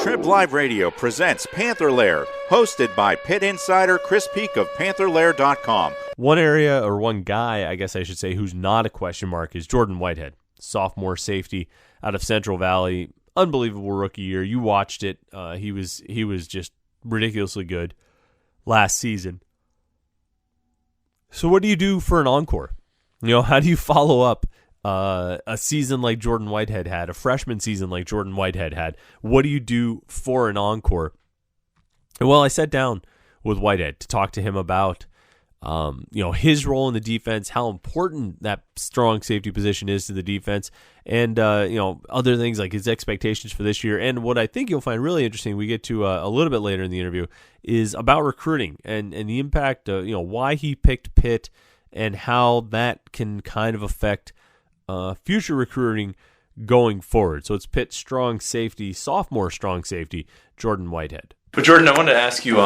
Trib Live Radio presents PantherLair, hosted by Pitt insider Chris Peak of PantherLair.com. One area, or one guy, I guess I should say, who's not a question mark is Jordan Whitehead, sophomore safety out of Central Valley. Unbelievable rookie year. You watched it. He was just ridiculously good last season. So what do you do for an encore? How do you follow up a season like Jordan Whitehead had, a freshman season like Jordan Whitehead had? What do you do for an encore? Well, I sat down with Whitehead to talk to him about his role in the defense, how important that strong safety position is to the defense, and other things like his expectations for this year. And what I think you'll find really interesting, we get to a little bit later in the interview, is about recruiting and the impact of why he picked Pitt and how that can kind of affect future recruiting going forward. So it's Pitt strong safety, sophomore strong safety, Jordan Whitehead. But Jordan, I wanted to ask you,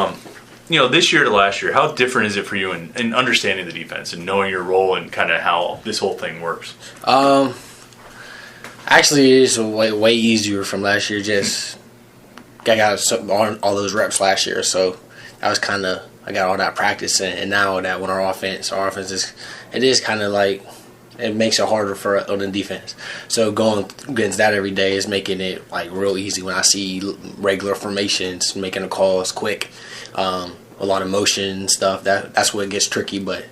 this year to last year, how different is it for you in understanding the defense and knowing your role and kind of how this whole thing works? Actually, it is way easier from last year. Just I got all those reps last year, so that was I got all that practice, and now that when our offense is kind of like, it makes it harder on the defense. So going against that every day is making it like real easy. When I see regular formations, making the calls quick, a lot of motion and stuff, that's what gets tricky. But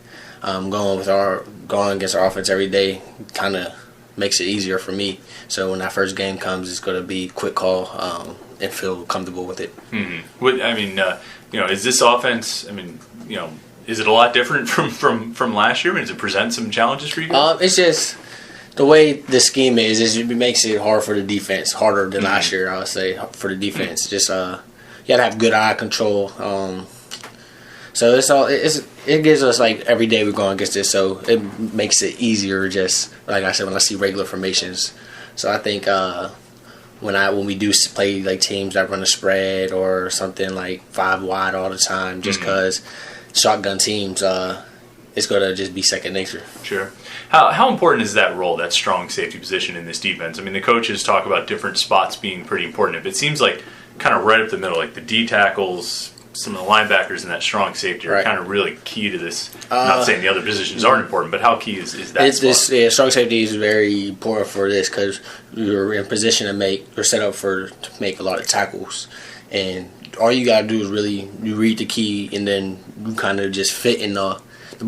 going against our offense every day kind of makes it easier for me. So when that first game comes, it's going to be quick call and feel comfortable with it. Mm-hmm. Is this offense? Is it a lot different from last year? Does it present some challenges for you guys? It's just the way the scheme is it makes it hard for the defense, harder than last year, I would say, for the defense. Just you got to have good eye control. So it gives us, like, every day we're going against this, so it makes it easier, just like I said, when I see regular formations. So I think when we do play like teams that run a spread or something like 5 wide all the time, just because shotgun teams, it's going to just be second nature. Sure. How important is that role, that strong safety position in this defense? The coaches talk about different spots being pretty important. It seems like kind of right up the middle, like the D tackles, some of the linebackers, and that strong safety are kind of really key to this. Not saying the other positions aren't important, but how key is that spot? Strong safety is very important for this because you're in position you're set up to make a lot of tackles. And all you got to do is really you read the key, and then you kind of just fit in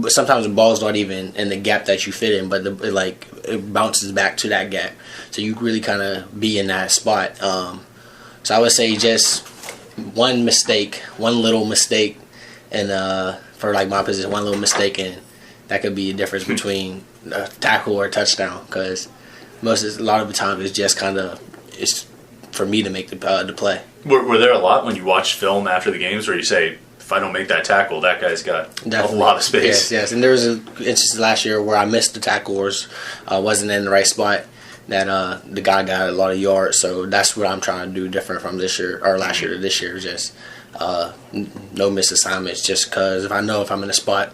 sometimes the ball's not even in the gap that you fit in, but it bounces back to that gap. So you really kind of be in that spot. So I would say just one little mistake, and for like my position, one little mistake, and that could be a difference between a tackle or a touchdown. Because a lot of the time it's just it's for me to make the play. Were there a lot when you watched film after the games where you say, if I don't make that tackle, that guy's got a lot of space? Yes. And there was an instance last year where I missed the tackle or wasn't in the right spot, that the guy got a lot of yards. So that's what I'm trying to do different from this year or last year to this year. Just no missed assignments. Just because if I know if I'm in a spot,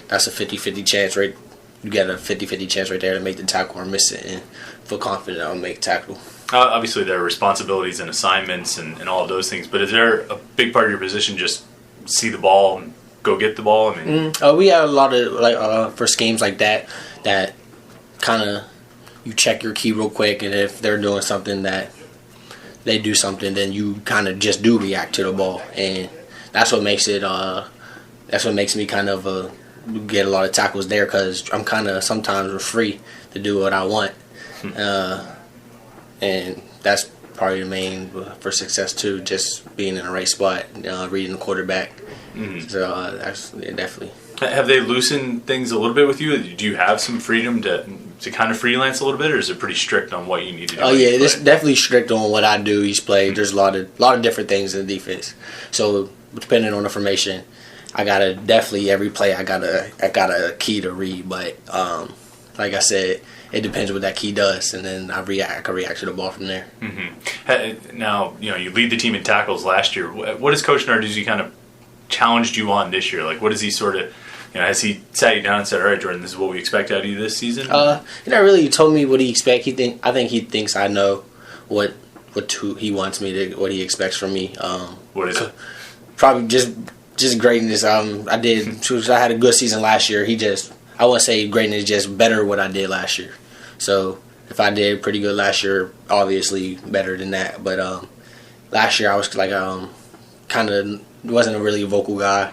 that's a 50-50 chance, right? You get a 50-50 chance right there to make the tackle or miss it, and feel confident I'll make the tackle. Obviously, there are responsibilities and assignments and all of those things, but is there a big part of your position just see the ball and go get the ball? We have a lot of for schemes like that kind of you check your key real quick, and if they're doing something that they do something, then you kind of just do react to the ball, and that's what makes it. That's what makes me kind of get a lot of tackles there, because I'm kind of sometimes free to do what I want. And that's probably the main for success too, just being in the right spot, reading the quarterback. Mm-hmm. So that's definitely. Have they loosened things a little bit with you? Do you have some freedom to kind of freelance a little bit, or is it pretty strict on what you need to do? Oh yeah, it's definitely strict on what I do each play. Mm-hmm. There's a lot of different things in the defense. So depending on the formation, I gotta definitely every play I got a key to read, but like I said, it depends what that key does, and then I can react to the ball from there. Mm-hmm. Now, you lead the team in tackles last year. What has Coach Narduzzi kind of challenged you on this year? Like, what does he sort of, has he sat you down and said, all right, Jordan, this is what we expect out of you this season? He not really told me what he expects. I think he thinks I know what he wants me to, what he expects from me. What is it? Probably just greatness. I had a good season last year. I wouldn't say greatness, just better what I did last year. So if I did pretty good last year, obviously better than that. But last year I was like kind of wasn't a really vocal guy,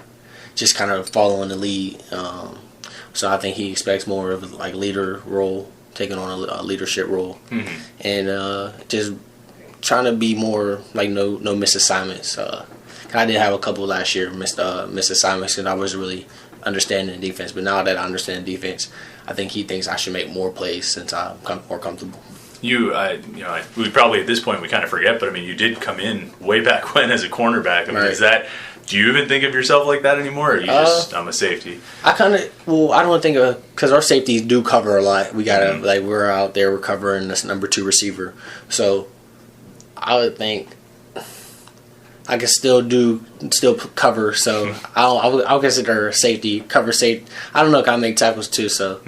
just kind of following the lead. So I think he expects more of like leader role, taking on a leadership role, and just trying to be more like no missed assignments. I did have a couple last year missed assignments, and I wasn't really understanding the defense. But now that I understand the defense, I think he thinks I should make more plays since I'm more comfortable. We probably at this point we kind of forget, but I mean, you did come in way back when as a cornerback. I mean, right. Do you even think of yourself like that anymore, or are you I'm a safety? I don't think because our safeties do cover a lot. We gotta we're out there, we're covering this number 2 receiver. So I would think I could still cover. So I'll consider safety, cover safety. I don't know if I make tackles too. So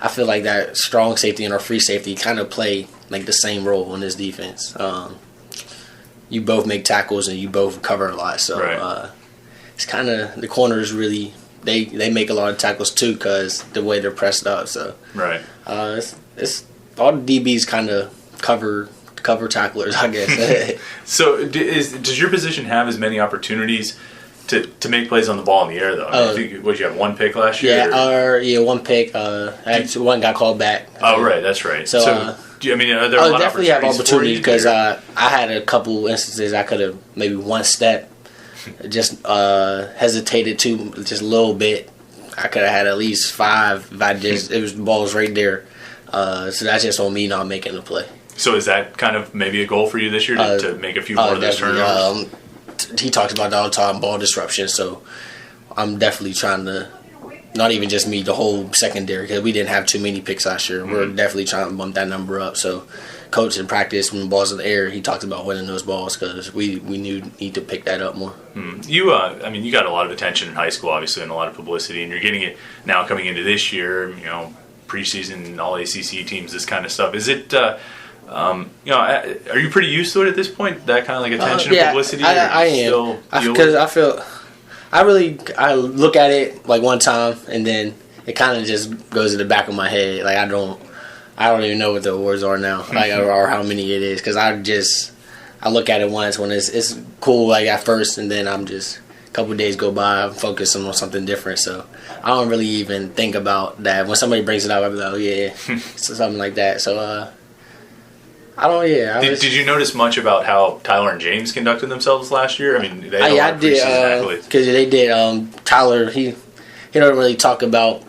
I feel like that strong safety and our free safety kind of play like the same role in this defense. You both make tackles and you both cover a lot. So right. It's kind of the corners really they make a lot of tackles too because the way they're pressed up. So right. It's all the DBs kind of cover tacklers, I guess. So does your position have as many opportunities to make plays on the ball in the air though? I think you have 1 pick last year? Yeah, 1 pick. Actually, 1 got called back. Oh, right, that's right. So are there a lot of definitely have opportunities because I had a couple instances I could have maybe one step just hesitated to just a little bit. I could have had at least 5 if the ball was right there. So that's just on me not making the play. So is that kind of maybe a goal for you this year to make a few more of those turnovers? He talks about that all the time, ball disruption. So I'm definitely trying to, not even just me, the whole secondary, because we didn't have too many picks last year. We're definitely trying to bump that number up. So coach in practice, when the ball's in the air, he talked about winning those balls because we need to pick that up more. You got a lot of attention in high school, obviously, and a lot of publicity, and you're getting it now coming into this year. Preseason, all ACC teams, this kind of stuff. Is it? Are you pretty used to it at this point? That kind of like attention and publicity? I am. Because I feel I look at it like one time and then it kind of just goes in the back of my head. Like I don't even know what the awards are now, like or how many it is. Because I look at it once when it's cool like at first, and then I'm just a couple of days go by, I'm focusing on something different. So I don't really even think about that. When somebody brings it up, I'll be like, oh yeah, so something like that. So I don't. Yeah. Did you notice much about how Tyler and James conducted themselves last year? I mean, I did because they did. Tyler, he don't really talk about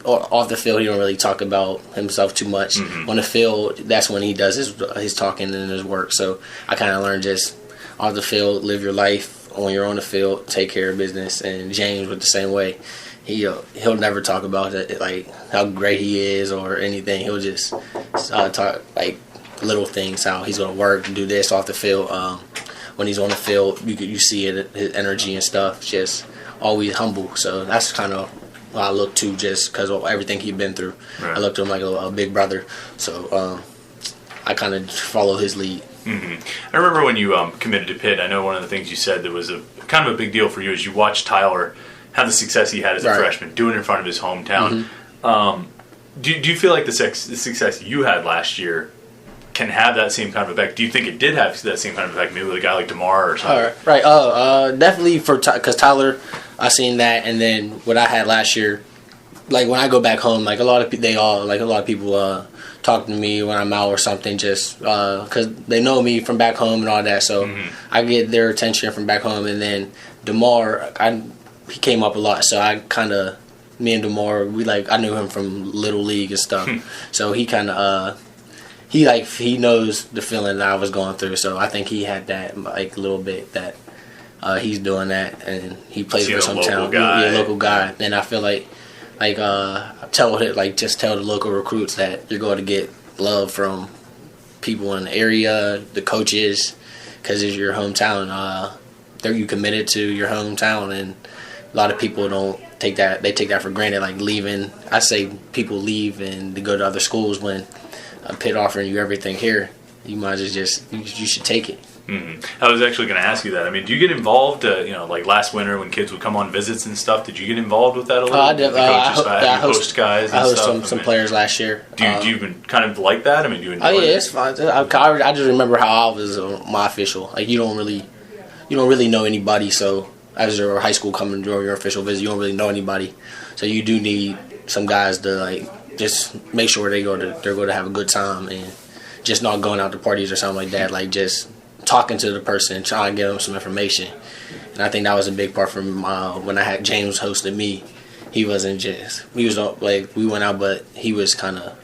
off the field. He don't really talk about himself too much. On the field, that's when he does his talking and his work. So I kind of learned just off the field, live your life. When you're on the field, take care of business. And James was the same way. He'll never talk about it, like how great he is or anything. He'll just talk like little things, how he's going to work and do this off the field. When he's on the field, you see it, his energy and stuff, just always humble. So that's kind of what I look to, just because of everything he's been through. Right. I look to him like a big brother. So I kind of follow his lead. I remember when you committed to Pitt, I know one of the things you said that was a kind of a big deal for you is you watched Tyler have the success he had as a freshman, doing it in front of his hometown. Do you feel like the success you had last year can have that same kind of effect? Do you think it did have that same kind of effect, maybe with a guy like DeMar or something? Right. Definitely because Tyler, I seen that, and then what I had last year, like when I go back home, like a lot of people talk to me when I'm out or something, just because they know me from back home and all that. So I get their attention from back home, and then DeMar, he came up a lot. So I kind of, me and DeMar, I knew him from Little League and stuff. So he kind of he knows the feeling that I was going through. So I think he had that like a little bit that he's doing that, and he plays for some town, local guy. And I feel like tell the local recruits that you're going to get love from people in the area, the coaches, because it's your hometown. You committed to your hometown, and a lot of people don't take that. They take that for granted. Like leaving, I say people leave and they go to other schools when Pitt offering you everything here, you might as just you should take it. Mm-hmm. I was actually going to ask you that. I mean, do you get involved? Like last winter when kids would come on visits and stuff, did you get involved with that a little? I did. I host guys. And I hosted stuff? some players last year. Do you even kind of like that? I mean, do you enjoy Oh yeah, it? it's fine. I just remember how I was my official. Like you don't really know anybody. So as your high school coming during your official visit, you don't really know anybody. So you do need some guys to like just make sure they're going to have a good time and just not going out to parties or something like that. Like just talking to the person, trying to give them some information. And I think that was a big part from when I had James hosted me. He was like we went out, but he was kind of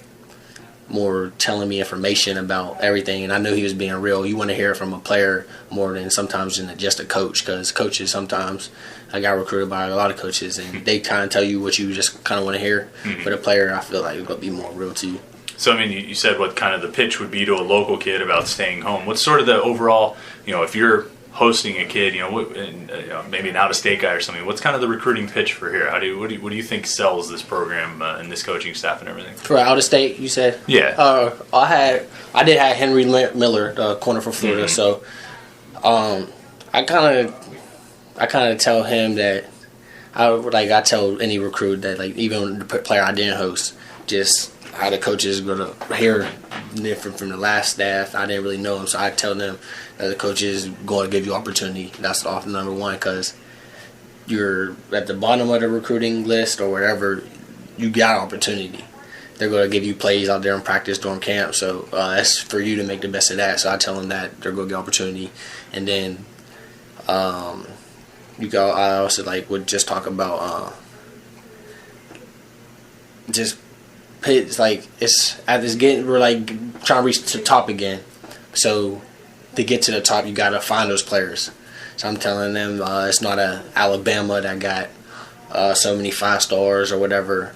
more telling me information about everything, and I knew he was being real. You want to hear it from a player more than sometimes than just a coach, because coaches sometimes, I got recruited by a lot of coaches, and they kind of tell you what you just kind of want to hear. But a player, I feel like, is going to be more real to you. So, I mean, you said what kind of the pitch would be to a local kid about staying home. What's sort of the overall, if you're hosting a kid, maybe an out-of-state guy or something, what's kind of the recruiting pitch for here? What do you think sells this program and this coaching staff and everything? For out-of-state, you said? Yeah. I did have Henry Miller, the corner for Florida, so I kind of tell him that I tell any recruit that, like, even the player I didn't host, just how the coaches going to hear different from the last staff. I didn't really know them, so I tell them that the coach is going to give you opportunity. That's off number one, because you're at the bottom of the recruiting list or wherever, you got opportunity. They're going to give you plays out there in practice during camp, so that's for you to make the best of that. So I tell them that they're going to get opportunity. And then I also would just talk about just Pitt. We're trying to reach the top again. So to get to the top, you got to find those players. So I'm telling them it's not Alabama that got so many 5 stars or whatever.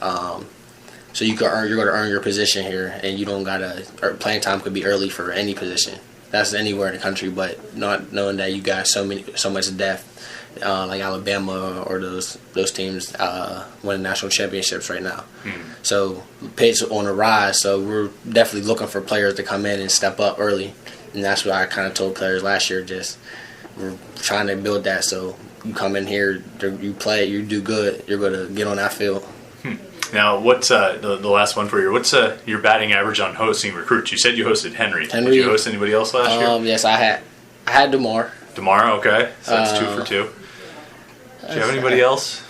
So you're going to earn your position here, and you don't got to. Playing time could be early for any position. That's anywhere in the country, but not knowing that you got so much depth. Like Alabama or those teams winning national championships right now. So Pitt's on the rise, so we're definitely looking for players to come in and step up early. And that's what I kind of told players last year, just we're trying to build that. So you come in here, you play, you do good, you're going to get on that field. Now, what's the last one for you? What's your batting average on hosting recruits? You said you hosted Henry. Did you host anybody else last year? Yes, I had DeMar. DeMar, okay. So that's 2 for 2. Do you have anybody else?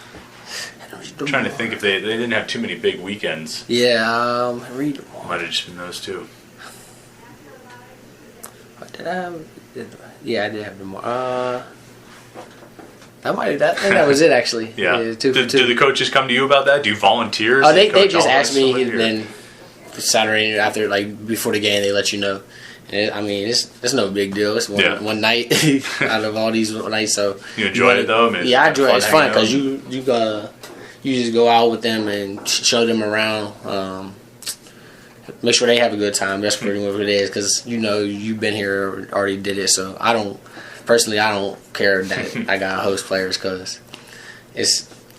I'm trying to think if they didn't have too many big weekends. Yeah, Henry DeMar. Might have just been those 2. Did I have? Yeah, I did have DeMar. That was it, actually. Yeah. 2 for 2. Do the coaches come to you about that? Do you volunteer? Oh, they just ask me, and then Saturday after, before the game, they let you know. And it's no big deal. It's one night out of all these nights. So you enjoyed it though? Yeah, I enjoy it. It's fun because you just go out with them and show them around. Make sure they have a good time. That's pretty much what it is, because you've been here, already did it. So I don't care that I got to host players, because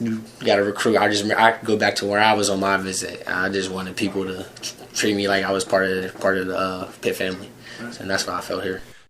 you got to recruit. I go back to where I was on my visit. I just wanted people to treat me like I was part of the Pitt family, and that's what I felt here.